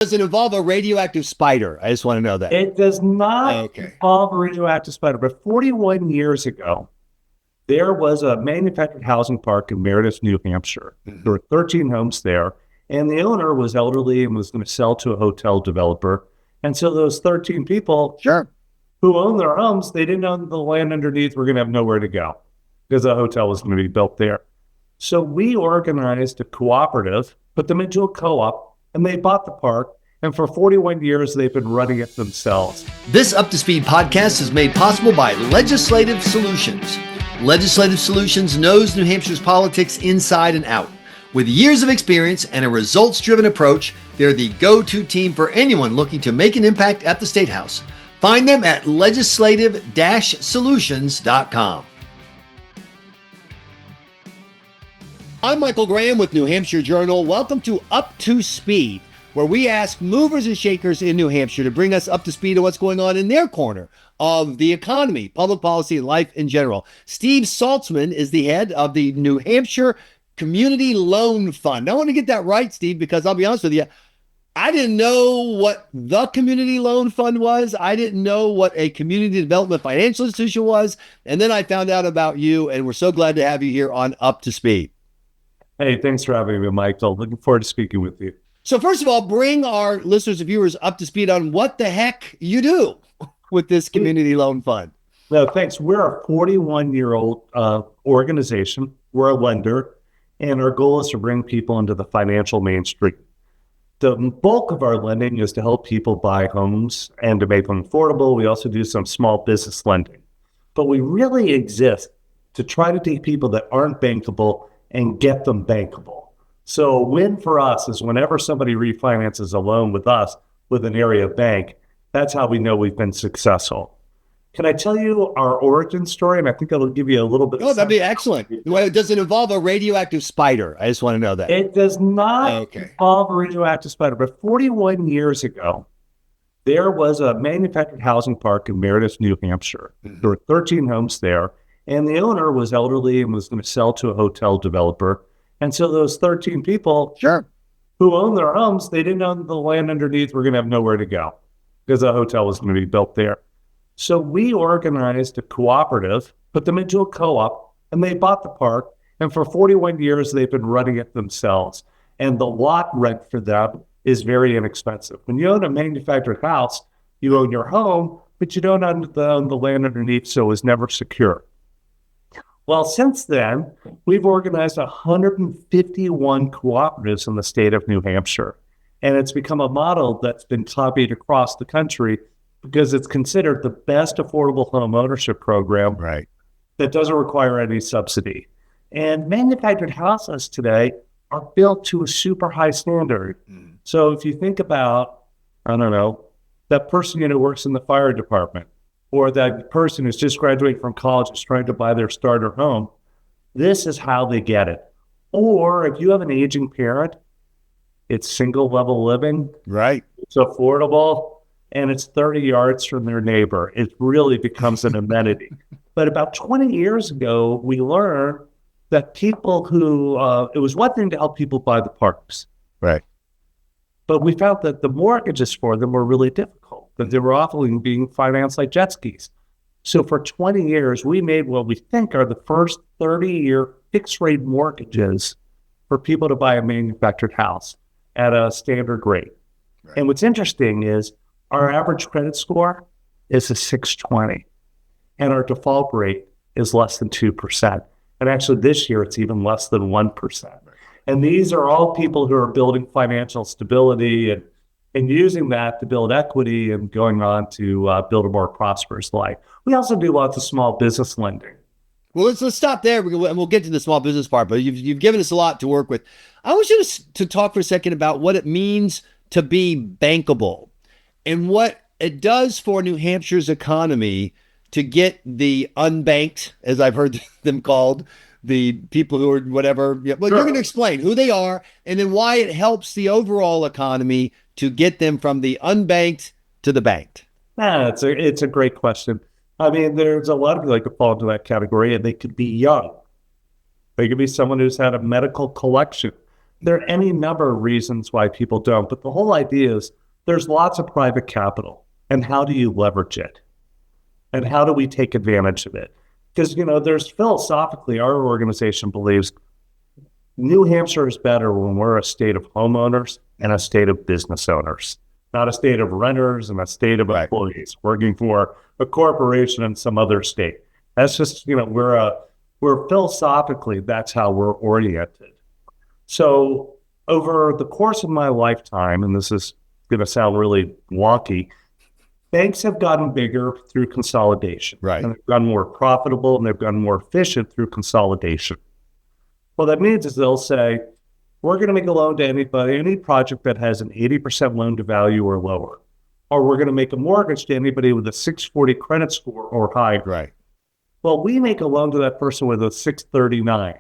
Does it involve a radioactive spider? I just want to know that. It does not involve a radioactive spider, but 41 years ago, there was a manufactured housing park in Meredith, New Hampshire. There were 13 homes there, and the owner was elderly and was going to sell to a hotel developer. And so those 13 people who owned their homes, they didn't own the land underneath. We're going to have nowhere to go because a hotel was going to be built there. So we organized a cooperative, put them into a co-op, and they bought the park. And for 41 years, they've been running it themselves. This Up to Speed podcast is made possible by Legislative Solutions. Legislative Solutions knows New Hampshire's politics inside and out. With years of experience and a results-driven approach, they're the go-to team for anyone looking to make an impact at the State House. Find them at legislative-solutions.com. I'm Michael Graham with New Hampshire Journal. Welcome to Up to Speed, where we ask movers and shakers in New Hampshire to bring us up to speed on what's going on in their corner of the economy, public policy, and life in general. Steve Saltzman is the head of the New Hampshire Community Loan Fund. I want to get that right, Steve, because I'll be honest with you, I didn't know what the Community Loan Fund was. I didn't know what a community development financial institution was. And then I found out about you, and we're so glad to have you here on Up to Speed. Hey, thanks for having me, Michael. Looking forward to speaking with you. So first of all, bring our listeners and viewers up to speed on what the heck you do with this Community Loan Fund. No, thanks. We're a 41-year-old organization. We're a lender, and our goal is to bring people into the financial mainstream. The bulk of our lending is to help people buy homes and to make them affordable. We also do some small business lending. But we really exist to try to take people that aren't bankable and get them bankable. So a win for us is whenever somebody refinances a loan with us with an area bank, that's how we know we've been successful. Can I tell you our origin story? And I think it'll give you a little bit. Oh, that'd be excellent. Does it involve a radioactive spider? I just want to know that. It does not involve a radioactive spider, but 41 years ago, there was a manufactured housing park in Meredith, New Hampshire. There were 13 homes there, and the owner was elderly and was going to sell to a hotel developer. And so those 13 people who owned their homes, they didn't own the land underneath. We're going to have nowhere to go because a hotel was going to be built there. So we organized a cooperative, put them into a co-op, and they bought the park. And for 41 years, they've been running it themselves. And the lot rent for them is very inexpensive. When you own a manufactured house, you own your home, but you don't own the land underneath, so it was never secure. Well, since then, we've organized 151 cooperatives in the state of New Hampshire. And it's become a model that's been copied across the country because it's considered the best affordable home ownership program that doesn't require any subsidy. And manufactured houses today are built to a super high standard. So if you think about, I don't know, that person who works in the fire department, or that person who's just graduating from college is trying to buy their starter home, this is how they get it. Or if you have an aging parent, it's single level living. It's affordable, and it's 30 yards from their neighbor. It really becomes an amenity. But about 20 years ago, we learned that people who, it was one thing to help people buy the parks. But we found that the mortgages for them were really difficult, that they were often being financed like jet skis. So for 20 years, we made what we think are the first 30-year fixed-rate mortgages for people to buy a manufactured house at a standard rate. And what's interesting is our average credit score is a 620, and our default rate is less than 2%. And actually this year, it's even less than 1%. And these are all people who are building financial stability and using that to build equity and going on to build a more prosperous life. We also do lots of small business lending. Well, let's stop there, and we'll get to the small business part, but you've given us a lot to work with. I want you to talk for a second about what it means to be bankable and what it does for New Hampshire's economy to get the unbanked, as I've heard them called, the people who are whatever. Well, you're going to explain who they are and then why it helps the overall economy to get them from the unbanked to the banked. It's a great question. I mean, there's a lot of people that could fall into that category, and they could be young. They could be someone who's had a medical collection. There are any number of reasons why people don't, but the whole idea is there's lots of private capital, and how do you leverage it? And how do we take advantage of it? Because, there's philosophically, our organization believes New Hampshire is better when we're a state of homeowners and a state of business owners, not a state of renters and a state of employees working for a corporation in some other state. That's just, we're philosophically, that's how we're oriented. So over the course of my lifetime, and this is going to sound really wonky, banks have gotten bigger through consolidation. Right. And they've gotten more profitable and they've gotten more efficient through consolidation. What that means is they'll say, we're going to make a loan to anybody, any project that has an 80% loan to value or lower. Or we're going to make a mortgage to anybody with a 640 credit score or higher. Right. Well, we make a loan to that person with a 639.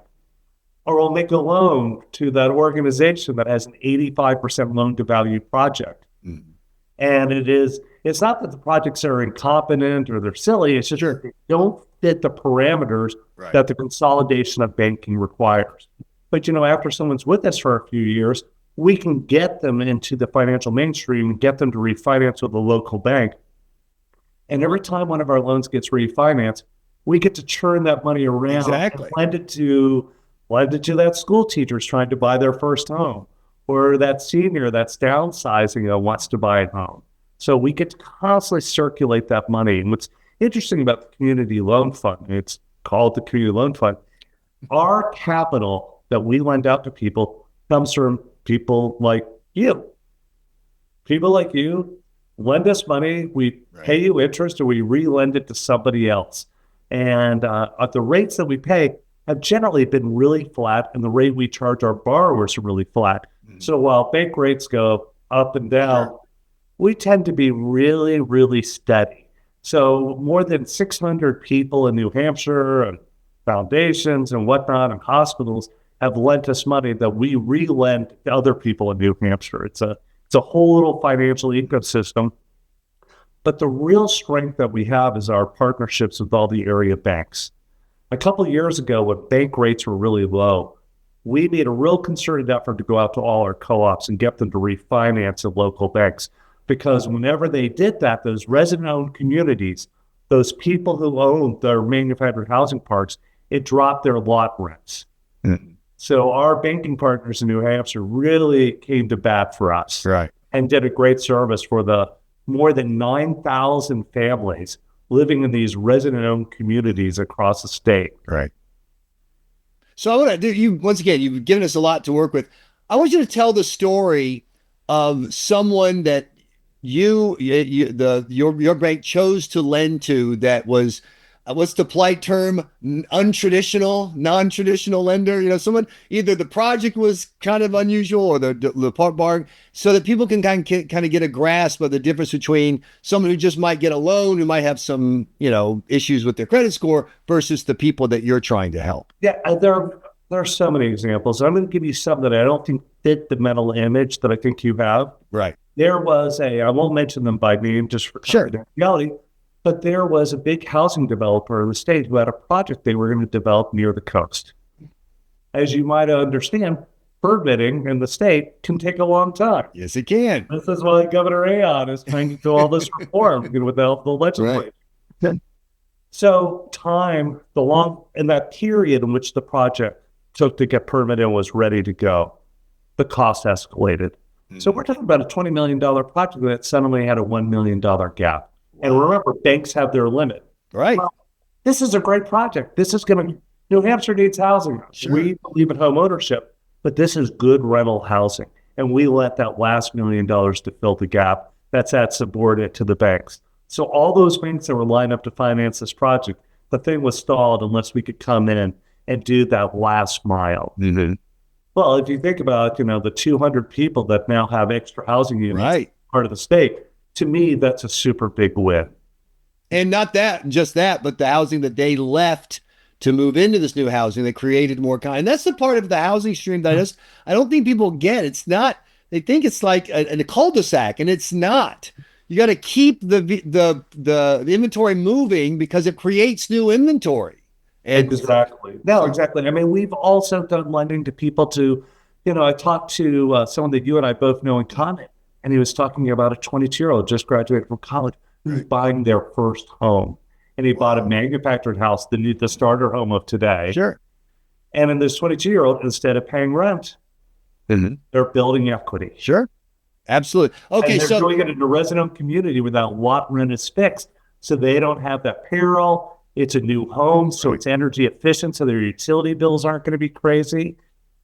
Or we'll make a loan to that organization that has an 85% loan to value project. Mm-hmm. And it's not that the projects are incompetent or they're silly, it's just that they don't fit the parameters that the consolidation of banking requires. But, after someone's with us for a few years, we can get them into the financial mainstream and get them to refinance with a local bank. And every time one of our loans gets refinanced, we get to churn that money around and lend it to that school teacher's trying to buy their first home, or that senior that's downsizing and wants to buy a home. So we get to constantly circulate that money. And what's interesting about the Community Loan Fund, it's called the Community Loan Fund, our capital that we lend out to people comes from people like you. People like you lend us money, we pay you interest, or we re-lend it to somebody else. And at the rates that we pay have generally been really flat, and the rate we charge our borrowers are really flat. Mm-hmm. So while bank rates go up and down, we tend to be really, really steady. So more than 600 people in New Hampshire and foundations and whatnot and hospitals have lent us money that we re-lend to other people in New Hampshire. It's a whole little financial ecosystem. But the real strength that we have is our partnerships with all the area banks. A couple of years ago, when bank rates were really low, we made a real concerted effort to go out to all our co-ops and get them to refinance at local banks. Because whenever they did that, those resident-owned communities, those people who owned their manufactured housing parks, it dropped their lot rents. Mm-hmm. So our banking partners in New Hampshire really came to bat for us and did a great service for the more than 9,000 families living in these resident-owned communities across the state. Right. So I want to do you once again. You've given us a lot to work with. I want you to tell the story of someone that your bank chose to lend to that was what's the polite term? Untraditional, non-traditional lender. Someone either the project was kind of unusual or the part bar, so that people can kind of get a grasp of the difference between someone who just might get a loan, who might have some issues with their credit score, versus the people that you're trying to help. Yeah, there are so many examples. I'm going to give you some that I don't think fit the mental image that I think you have. Right. There was I won't mention them by name just for confidentiality. But there was a big housing developer in the state who had a project they were going to develop near the coast. As you might understand, permitting in the state can take a long time. Yes, it can. This is why Governor Aon is trying to do all this reform with the help of the legislature. Right. So in that period in which the project took to get permitted and was ready to go, the cost escalated. Mm-hmm. So we're talking about a $20 million project that suddenly had a $1 million gap. And remember, banks have their limit. Right. Well, this is a great project. New Hampshire needs housing. Sure. We believe in home ownership, but this is good rental housing. And we let that last $1 million to fill the gap. That's subordinate to the banks. So all those banks that were lined up to finance this project, the thing was stalled unless we could come in and do that last mile. Mm-hmm. Well, if you think about, the 200 people that now have extra housing units part of the state, to me, that's a super big win. And not just that, but the housing that they left to move into this new housing, they created more kind. That's the part of the housing stream that I don't think people get. It's not, they think it's like a cul-de-sac, and it's not. You got to keep the inventory moving because it creates new inventory. Exactly. No, exactly. I mean, we've also done lending to people to I talked to someone that you and I both know in common, and he was talking about a 22-year-old just graduated from college who's buying their first home. And he bought a manufactured house, the starter home of today. Sure. And in this 22-year-old, instead of paying rent, they're building equity. Sure. Absolutely. Okay, and they're doing it in a resident community without what rent is fixed. So they don't have that payroll. It's a new home, so it's energy efficient, so their utility bills aren't going to be crazy.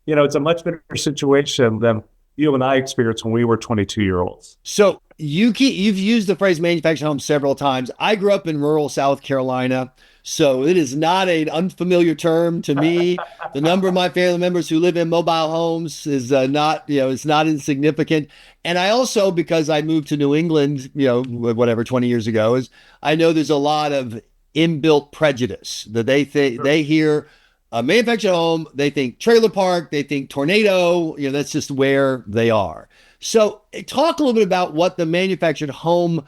It's a much better situation than you and I experienced when we were 22-year-olds. So you've used the phrase manufactured home several times. I grew up in rural South Carolina, so it is not an unfamiliar term to me. The number of my family members who live in mobile homes is it's not insignificant. And I also, because I moved to New England, 20 years ago, I know there's a lot of inbuilt prejudice that they hear a manufactured home, they think trailer park, they think tornado, that's just where they are. So talk a little bit about what the manufactured home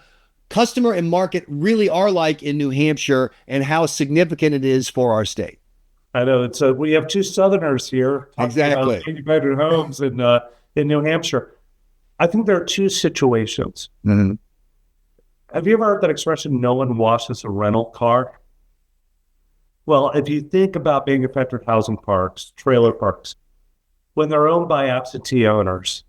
customer and market really are like in New Hampshire and how significant it is for our state. I know. So we have two Southerners here. Exactly. About manufactured homes in New Hampshire. I think there are two situations. Mm-hmm. Have you ever heard that expression, no one washes a rental car? Well, if you think about manufactured housing parks, trailer parks, when they're owned by absentee owners,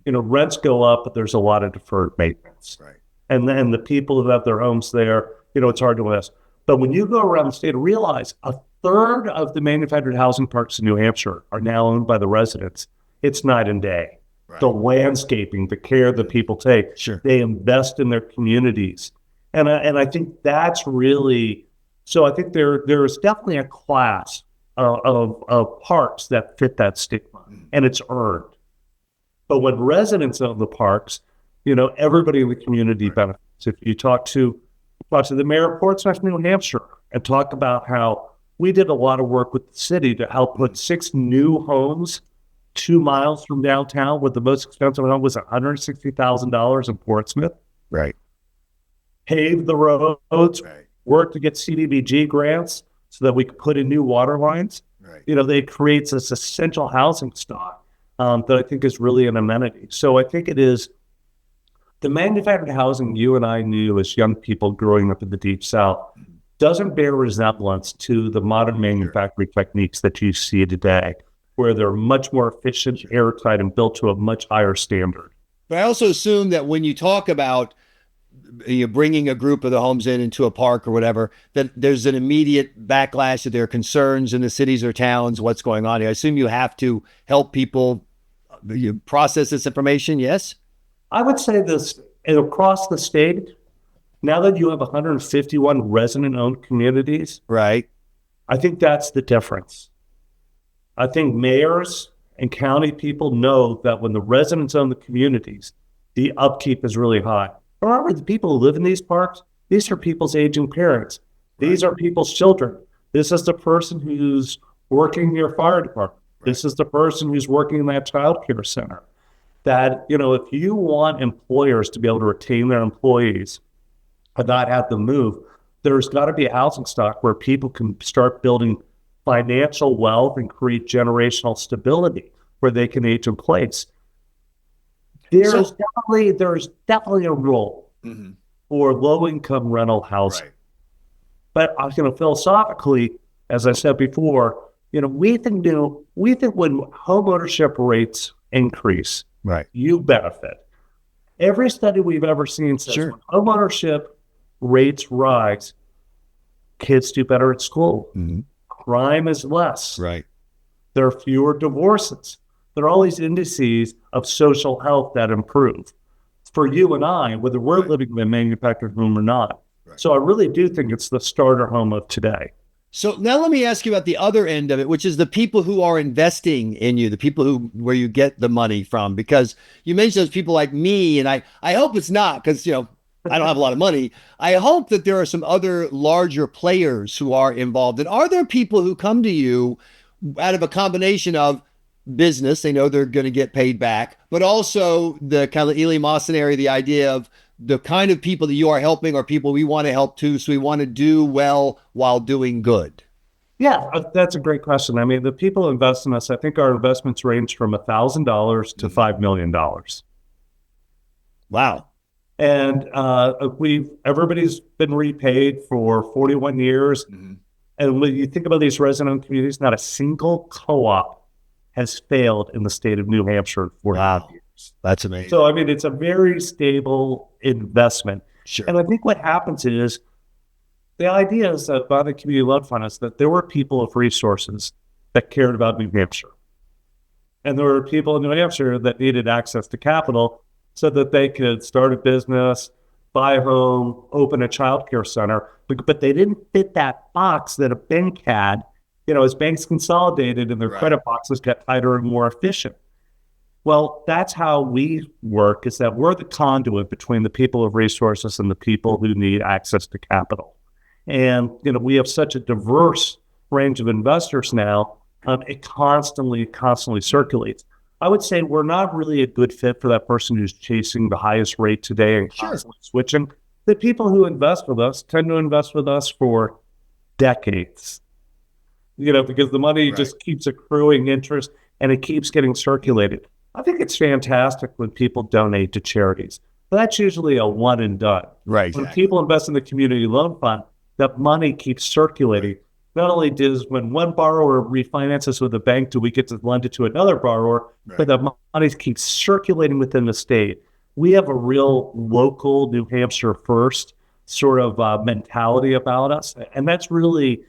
rents go up, but there's a lot of deferred maintenance. Right. And then the people who have their homes there, it's hard to invest. But when you go around the state, realize a third of the manufactured housing parks in New Hampshire are now owned by the residents. It's night and day. Right. The landscaping, the care that people take, they invest in their communities. And I think that's really, so I think there is definitely a class of parks that fit that stigma, and it's earned. But when residents own the parks, everybody in the community benefits. If you talk to the mayor of Portsmouth, New Hampshire, and talk about how we did a lot of work with the city to help put 6 new homes 2 miles from downtown, where the most expensive home was $160,000 in Portsmouth. Right. Pave the roads, work to get CDBG grants so that we could put in new water lines. Right. They create this essential housing stock that I think is really an amenity. So I think it is the manufactured housing you and I knew as young people growing up in the Deep South doesn't bear resemblance to the modern manufacturing techniques that you see today, where they're much more efficient, airtight, and built to a much higher standard. But I also assume that when you talk about bringing a group of the homes into a park or whatever, that there's an immediate backlash to their concerns in the cities or towns, what's going on here. I assume you have to help people process this information, yes? I would say this, across the state, now that you have 151 resident-owned communities, right? I think that's the difference. I think mayors and county people know that when the residents own the communities, the upkeep is really high. Remember, the people who live in these parks, these are people's aging parents. These are people's children. This is the person who's working in your fire department. This is the person who's working in that child care center. That, if you want employers to be able to retain their employees and not have them move, there's got to be a housing stock where people can start building financial wealth and create generational stability where they can age in place. There's definitely a role for low-income rental housing. Right. But philosophically, as I said before, we think when home ownership rates increase, you benefit. Every study we've ever seen says when home ownership rates rise, kids do better at school. Mm-hmm. Crime is less. Right. There are fewer divorces. There are all these indices of social health that improve for you and I, whether we're living in a manufactured home or not. Right. So I really do think it's the starter home of today. So now let me ask you about the other end of it, which is the people who are investing in you, the people where you get the money from, because you mentioned those people like me, and I hope it's not, because, I don't have a lot of money. I hope that there are some other larger players who are involved. And are there people who come to you out of a combination of business, they know they're going to get paid back, but also the kind of eleemosynary, the idea of the kind of people that you are helping are people we want to help too, so we want to do well while doing good? Yeah, that's a great question. I mean, the people who invest in us, I think our investments range from $1,000 to $5 million. Wow. And everybody's been repaid for 41 years. And when you think about these resident communities, not a single co-op has failed in the state of New Hampshire for years. That's amazing. So, I mean, it's a very stable investment. Sure. And I think what happens is the idea is that by the Community Loan Fund is that there were people of resources that cared about New Hampshire. And there were people in New Hampshire that needed access to capital so that they could start a business, buy a home, open a childcare center. But they didn't fit that box that a bank had. As banks consolidated and their credit boxes got tighter and more efficient. Well, that's how we work, is that we're the conduit between the people of resources and the people who need access to capital. And, we have such a diverse range of investors now, it constantly circulates. I would say we're not really a good fit for that person who's chasing the highest rate today and constantly switching. The people who invest with us tend to invest with us for decades, because the money just keeps accruing interest and it keeps getting circulated. I think it's fantastic when people donate to charities, but that's usually a one and done. Right. When people invest in the Community Loan Fund, that money keeps circulating. Not only does when one borrower refinances with a bank, do we get to lend it to another borrower, but the money keeps circulating within the state. We have a real local New Hampshire first sort of mentality about us. And that's really,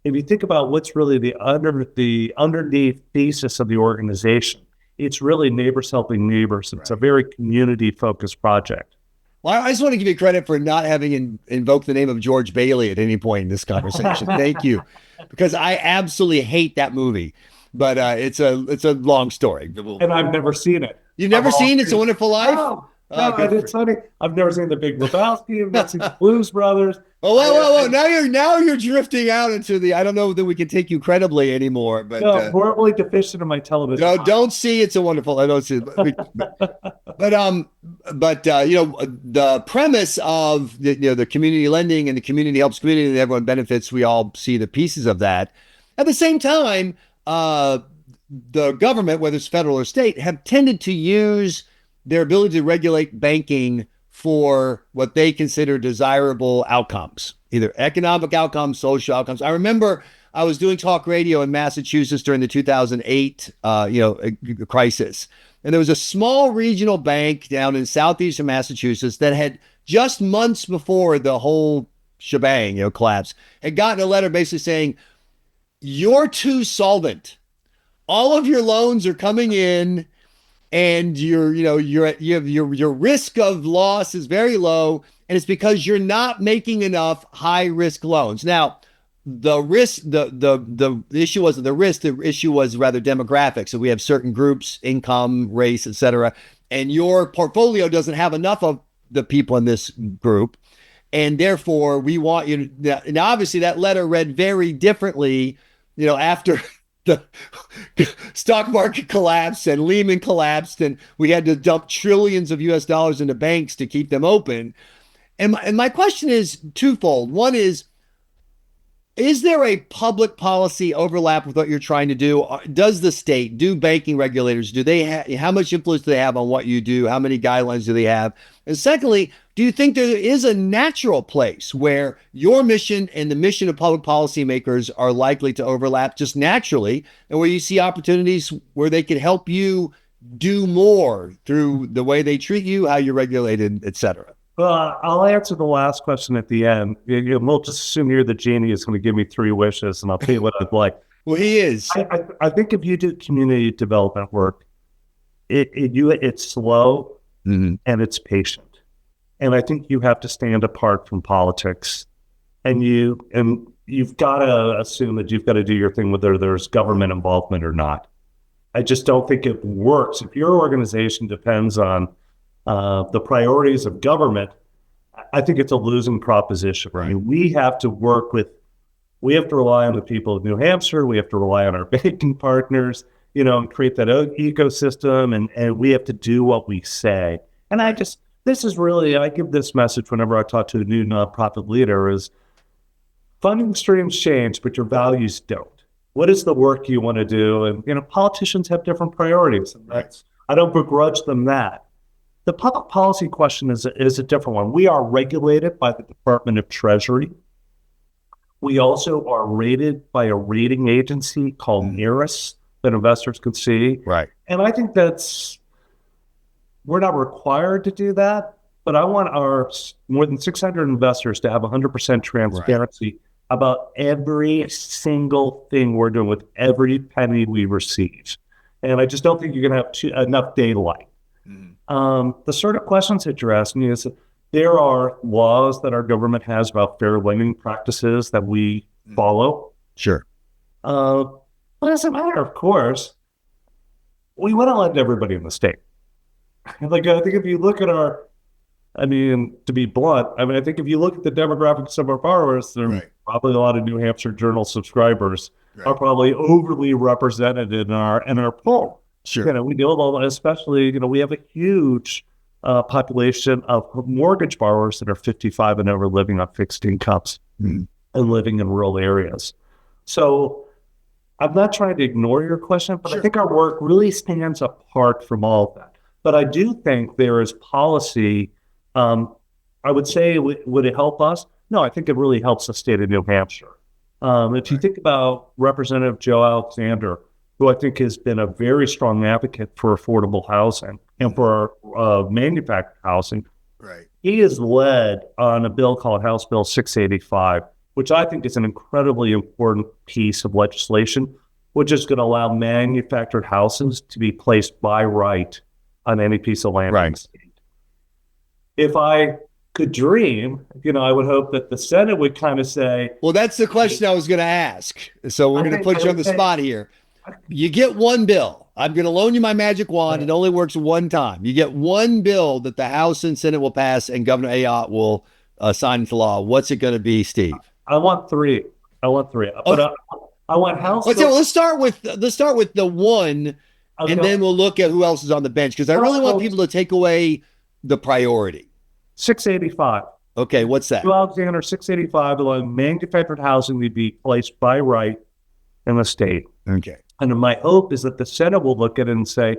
if you think about what's really the underneath thesis of the organization, it's really neighbors helping neighbors. It's a very community-focused project. Well, I just want to give you credit for not having invoked the name of George Bailey at any point in this conversation. Thank you, because I absolutely hate that movie. But it's a long story. And I've never seen it. You've never seen It's a Wonderful Life? No, it's funny. I've never seen The Big Lebowski. I've not seen the Blues Brothers. Whoa. Now you're drifting out into the, I don't know that we can take you credibly anymore. But horribly deficient in my television. No, don't see It's a Wonderful. I don't see it. But the premise of the community lending and the community helps community and everyone benefits, we all see the pieces of that. At the same time, the government, whether it's federal or state, have tended to use their ability to regulate banking for what they consider desirable outcomes, either economic outcomes, social outcomes. I remember I was doing talk radio in Massachusetts during the 2008 crisis. And there was a small regional bank down in southeastern Massachusetts that had just months before the whole shebang, collapse, had gotten a letter basically saying, you're too solvent. All of your loans are coming in and your risk of loss is very low. And it's because you're not making enough high risk loans. Now, the risk, the issue wasn't the risk, the issue was rather demographic. So we have certain groups, income, race, etc. And your portfolio doesn't have enough of the people in this group. And therefore we want you to, now obviously that letter read very differently, after the stock market collapsed and Lehman collapsed and we had to dump trillions of US dollars into banks to keep them open. And my question is twofold. One is there a public policy overlap with what you're trying to do? Does the state, do banking regulators, how much influence do they have on what you do? How many guidelines do they have? And secondly, do you think there is a natural place where your mission and the mission of public policymakers are likely to overlap just naturally, and where you see opportunities where they can help you do more through the way they treat you, how you're regulated, et cetera? Well, I'll answer the last question at the end. We'll just assume you're the genie is going to give me 3 wishes, and I'll tell you what I'd like. Well, he is. I think if you do community development work, it's slow and it's patient. And I think you have to stand apart from politics. And you've got to assume that you've got to do your thing whether there's government involvement or not. I just don't think it works. If your organization depends on the priorities of government, I think it's a losing proposition. Right. I mean, we have to rely on the people of New Hampshire. We have to rely on our banking partners, and create that ecosystem. And we have to do what we say. And I give this message whenever I talk to a new nonprofit leader is, funding streams change, but your values don't. What is the work you want to do? And politicians have different priorities, and I don't begrudge them that. The public policy question is a different one. We are regulated by the Department of Treasury. We also are rated by a rating agency called NERIS that investors can see. Right. And I think we're not required to do that, but I want our more than 600 investors to have 100% transparency about every single thing we're doing with every penny we receive. And I just don't think you're going to have enough daylight. The sort of questions that you're asking is, there are laws that our government has about fair lending practices that we follow. Sure. But as a matter of course, we want to lend everybody in the state. Like, I think if you look at to be blunt, I think if you look at the demographics of our borrowers, there are probably a lot of New Hampshire Journal subscribers are probably overly represented in our poll. Sure. We deal with all that, especially, we have a huge population of mortgage borrowers that are 55 and over living on fixed incomes and living in rural areas. So I'm not trying to ignore your question, but I think our work really stands apart from all of that. But I do think there is policy. I would say, would it help us? No, I think it really helps the state of New Hampshire. If you think about Representative Joe Alexander, who I think has been a very strong advocate for affordable housing and for manufactured housing. Right. He is led on a bill called House Bill 685, which I think is an incredibly important piece of legislation, which is going to allow manufactured houses to be placed by right on any piece of land in the state. If I could dream, I would hope that the Senate would kind of say... Well, that's the question I was going to ask. So we're going to put you on the spot here. You get one bill. I'm going to loan you my magic wand. It only works one time. You get one bill that the House and Senate will pass and Governor Ayotte will sign into law. What's it going to be, Steve? I want three. Okay. But I want House. Let's start with the one, and then we'll look at who else is on the bench, because I really want people to take away the priority. 685. Okay, what's that? Joe Alexander, 685, allowing manufactured housing to be placed by right in the state. Okay. And my hope is that the Senate will look at it and say,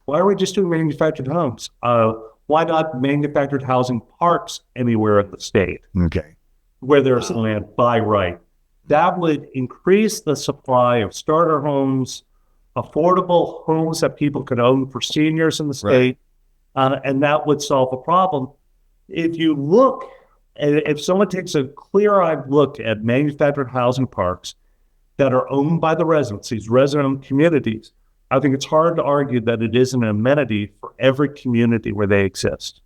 why are we just doing manufactured homes? Why not manufactured housing parks anywhere in the state? Okay. Where there's land by right. That would increase the supply of starter homes, affordable homes that people could own for seniors in the state, and that would solve the problem. If you look, if someone takes a clear-eyed look at manufactured housing parks that are owned by the residents, these resident communities, I think it's hard to argue that it is an amenity for every community where they exist.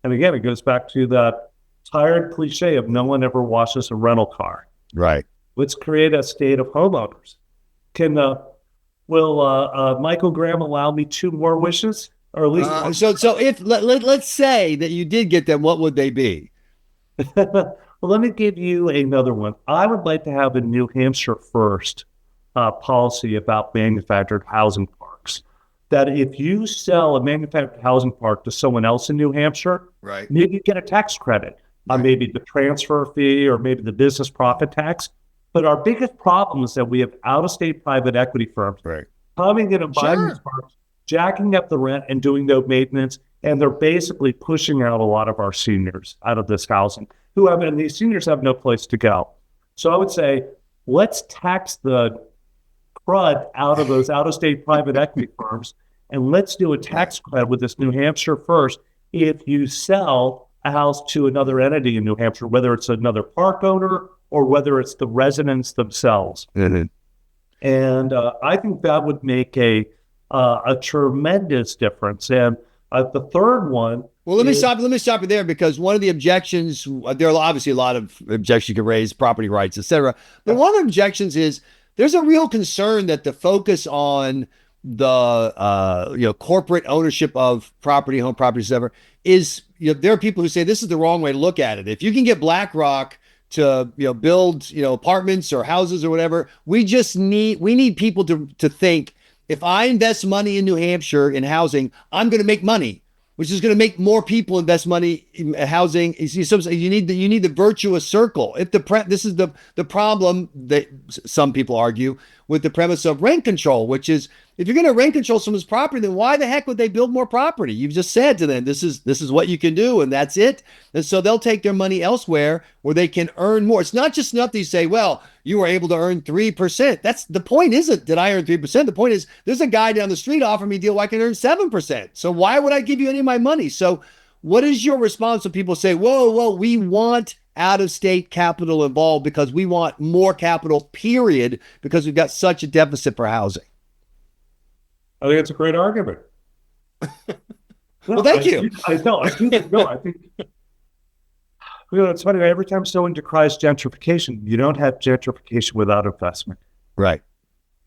And again, it goes back to that tired cliche of no one ever washes a rental car. Right. Let's create a state of homeowners. Will Michael Graham allow me two more wishes? Or at least so if let's say that you did get them, what would they be? Well, let me give you another one. I would like to have a New Hampshire first policy about manufactured housing parks. That if you sell a manufactured housing park to someone else in New Hampshire, maybe you get a tax credit on maybe the transfer fee or maybe the business profit tax. But our biggest problem is that we have out-of-state private equity firms coming in and buying these parks, jacking up the rent and doing no maintenance, and they're basically pushing out a lot of our seniors out of this housing, and these seniors have no place to go. So I would say, let's tax the crud out of those out-of-state private equity firms, and let's do a tax credit with this New Hampshire first. If you sell a house to another entity in New Hampshire, whether it's another park owner or whether it's the residents themselves. And I think that would make a tremendous difference. And the third one. Well, let me stop you there, because one of the objections, there are obviously a lot of objections you can raise, property rights, et cetera. But one of the objections is there's a real concern that the focus on the corporate ownership of property, home properties, et cetera, is, there are people who say this is the wrong way to look at it. If you can get BlackRock to build apartments or houses or whatever, we need people to think, if I invest money in New Hampshire in housing, I'm going to make money. which is going to make more people invest money in housing. You need the virtuous circle. If this is the problem that some people argue with the premise of rent control, which is if you're going to rent control someone's property, then why the heck would they build more property? You've just said to them, this is what you can do, and that's it. And so they'll take their money elsewhere where they can earn more. It's not just enough that you say, well, you were able to earn 3%. That's the point. Isn't that I earn 3%? The point is there's a guy down the street offering me a deal where I can earn 7%. So why would I give you any of my money? So what is your response when people say, whoa, we want out-of-state capital involved because we want more capital, period, because we've got such a deficit for housing? I think it's a great argument. Well, thank you. I think it's funny. Every time someone decries gentrification, you don't have gentrification without investment. Right.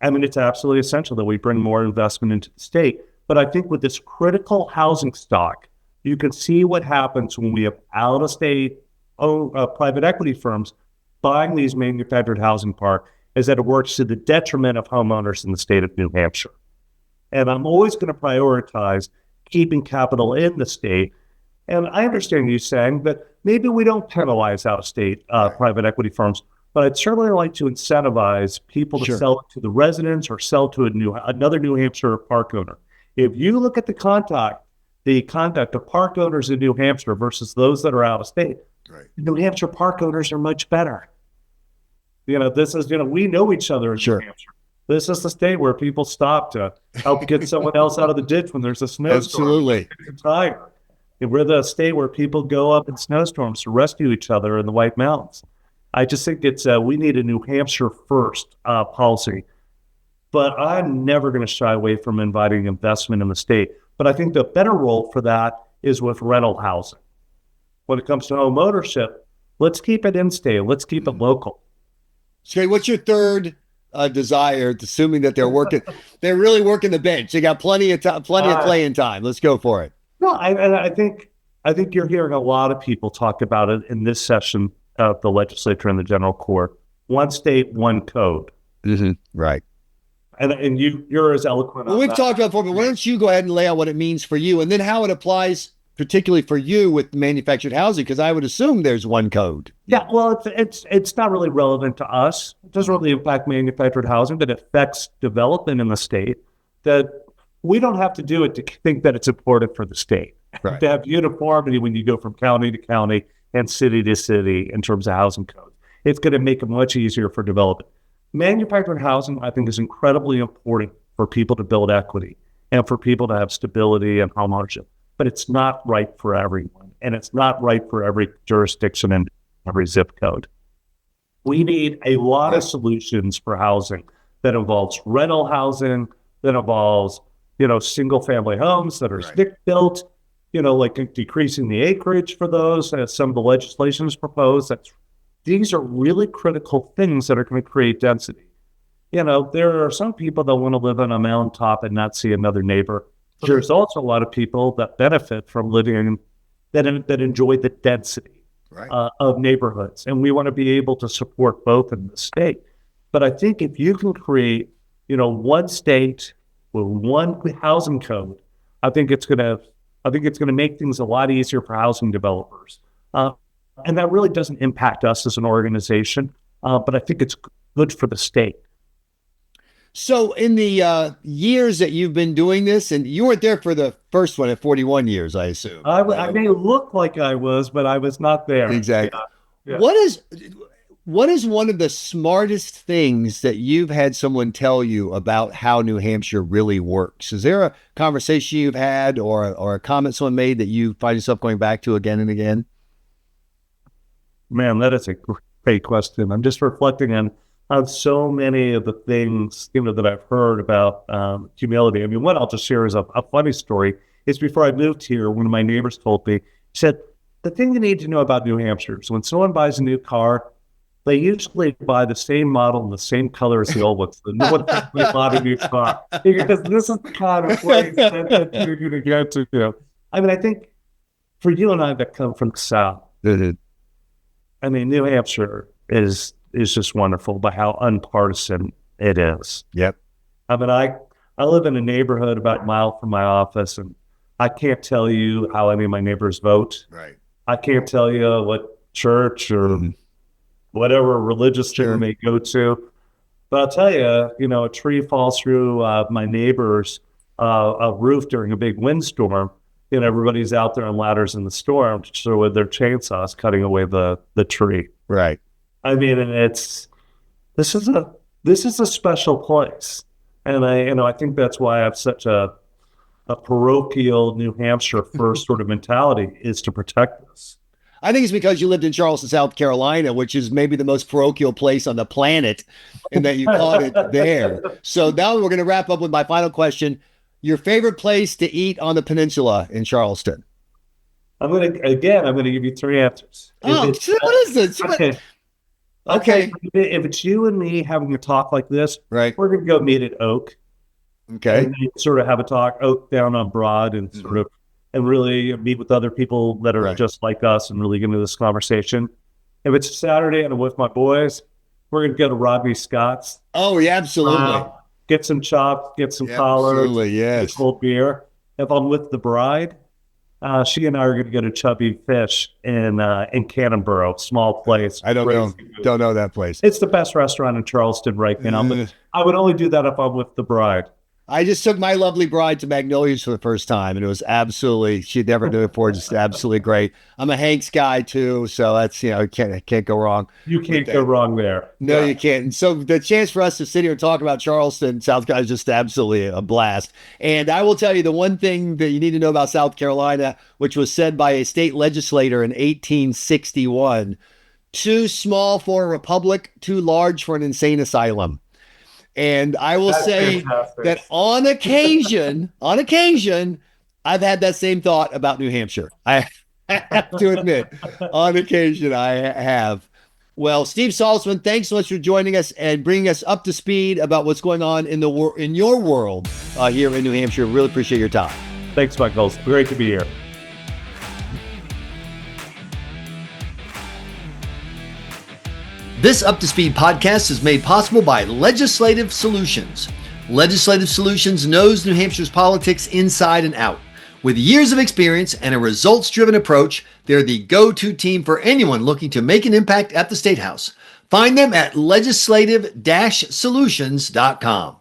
I mean, it's absolutely essential that we bring more investment into the state. But I think with this critical housing stock, you can see what happens when we have out-of-state private equity firms buying these manufactured housing parks, is that it works to the detriment of homeowners in the state of New Hampshire. And I'm always going to prioritize keeping capital in the state. And I understand you saying that maybe we don't penalize out-of-state private equity firms, but I'd certainly like to incentivize people to sell it to the residents or sell to another New Hampshire park owner. If you look at the conduct of park owners in New Hampshire versus those that are out of state, New Hampshire park owners are much better. This is, we know each other in New Hampshire. This is the state where people stop to help get someone else out of the ditch when there's a snowstorm. Absolutely. We're the state where people go up in snowstorms to rescue each other in the White Mountains. I just think we need a New Hampshire first policy. But I'm never going to shy away from inviting investment in the state. But I think the better role for that is with rental housing. When it comes to home ownership, let's keep it in-state. Let's keep it local. So what's your third desire, assuming that they're really working the bench? They got plenty of playing time. Let's go for it. No, I think you're hearing a lot of people talk about it in this session of the legislature and the general court. One state, one code. Mm-hmm. Right. And you're as eloquent. Well, we've talked about it before, but why don't you go ahead and lay out what it means for you, and then how it applies particularly for you with manufactured housing, because I would assume there's one code. Yeah, well, it's not really relevant to us. It doesn't really impact manufactured housing, but it affects development in the state. That we don't have to do it to think that it's important for the state. Right. To have uniformity when you go from county to county and city to city in terms of housing codes. It's going to make it much easier for development. Manufactured housing, I think, is incredibly important for people to build equity and for people to have stability and home ownership. But it's not right for everyone, and it's not right for every jurisdiction and every zip code. We need a lot of solutions for housing that involves rental housing, that involves, single-family homes that are stick-built, like decreasing the acreage for those, as some of the legislation is proposed. These are really critical things that are going to create density. There are some people that want to live on a mountaintop and not see another neighbor. There's also a lot of people that benefit from living that enjoy the density of neighborhoods. And we want to be able to support both in the state. But I think if you can create, one state with one housing code, I think it's going to make things a lot easier for housing developers. And that really doesn't impact us as an organization, but I think it's good for the state. So in the years that you've been doing this, and you weren't there for the first one at 41 years, I assume. I may look like I was, but I was not there. Exactly. Yeah. What is one of the smartest things that you've had someone tell you about how New Hampshire really works? Is there a conversation you've had or a comment someone made that you find yourself going back to again and again? Man, that is a great question. I'm just reflecting on so many of the things, that I've heard about humility. I mean, what I'll just share is a funny story. It's before I moved here, one of my neighbors told me, he said, the thing you need to know about New Hampshire is when someone buys a new car, they usually buy the same model and the same color as the old ones. The new one actually bought a new car. Because this is the kind of place that you're going to get to. I mean, I think for you and I that come from the South, I mean, New Hampshire is just wonderful by how unpartisan it is. Yep. I mean, I live in a neighborhood about a mile from my office, and I can't tell you how any of my neighbors vote. Right. I can't tell you what church or whatever religious thing they may go to. But I'll tell you, you know, a tree falls through my neighbor's a roof during a big windstorm, and everybody's out there on ladders in the storm, so with their chainsaws cutting away the tree. Right. I mean, and this is a special place, and I think that's why I have such a parochial New Hampshire first sort of mentality, is to protect this. I think it's because you lived in Charleston, South Carolina, which is maybe the most parochial place on the planet, and that you caught it there. So now we're going to wrap up with my final question. Your favorite place to eat on the peninsula in Charleston? I'm going to give you three answers. What is this? Okay. If it's you and me having a talk like this, right, we're going to go meet at Oak. Okay. And sort of have a talk, Oak down on Broad, and sort of, and really meet with other people that are just like us and really get into this conversation. If it's Saturday and I'm with my boys, we're going to go to Rodney Scott's. Oh, yeah, absolutely. Get some chops, get some collard, yes, cold beer. If I'm with the bride, she and I are going to go to Chubby Fish in Cannonboro, small place. I don't know that place. It's the best restaurant in Charleston right now. But I would only do that if I'm with the bride. I just took my lovely bride to Magnolia's for the first time, and it was absolutely, she'd never done it before, just absolutely great. I'm a Hanks guy too, so that's, you know, can't go wrong. You can't go wrong there. No, you can't. And so the chance for us to sit here and talk about Charleston, South Carolina, is just absolutely a blast. And I will tell you the one thing that you need to know about South Carolina, which was said by a state legislator in 1861, too small for a republic, too large for an insane asylum. And I will say that on occasion, I've had that same thought about New Hampshire. I have to admit, on occasion, I have. Well, Steve Saltzman, thanks so much for joining us and bringing us up to speed about what's going on in your world here in New Hampshire. Really appreciate your time. Thanks, Michael. Great to be here. This Up to Speed podcast is made possible by Legislative Solutions. Legislative Solutions knows New Hampshire's politics inside and out. With years of experience and a results-driven approach, they're the go-to team for anyone looking to make an impact at the State House. Find them at legislative-solutions.com.